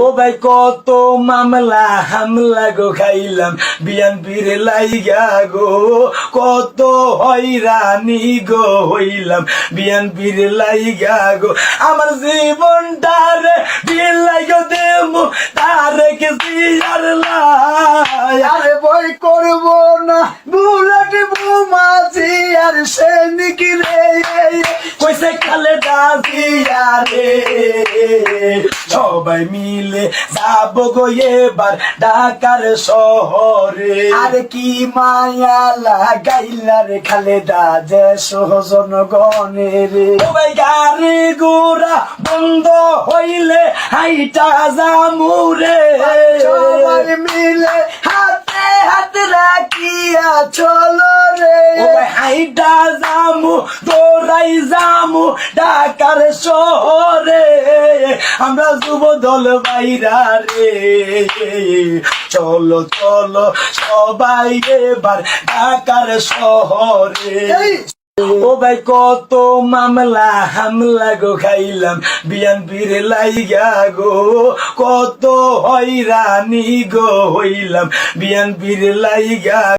ও ভাই কত মামলা হামলা গো খাইলাম বিএনপির লাইগা গো, কত হয়রানি গো হইলাম বিএনপির লাইগা গো। আমার জীবনটারে বিলাই গো দেমু তারে কি আর লাই। আরে বই করব না বুলেট বোমাজি আর সৈনিক রে, কইছে খালেদা জিয়া রে, সবাই মিলে যাব গো এবার ঢাকার শহরে। আর কি মায়া লাগাইলা রে খালেদা যে জনগণের। ও ভাই গাড়ি ঘোড়া বন্ধ হইলে হাইটা জামুরে, সবাই মিলে হাতে হাত রাখিয়া চলো রে। ও ভাই হাইটা জামু দৌড়াই জামু ঢাকার শহরে। আমরা যুব দল বাইরা রে, চলো চলো সবাই এবার ঢাকার শহরে। ও ভাই কত মামলা হামলা গো খাইলাম বিএনপির লাইগা গো, কত হয়রানি গো হইলাম বিএনপির লাইগা।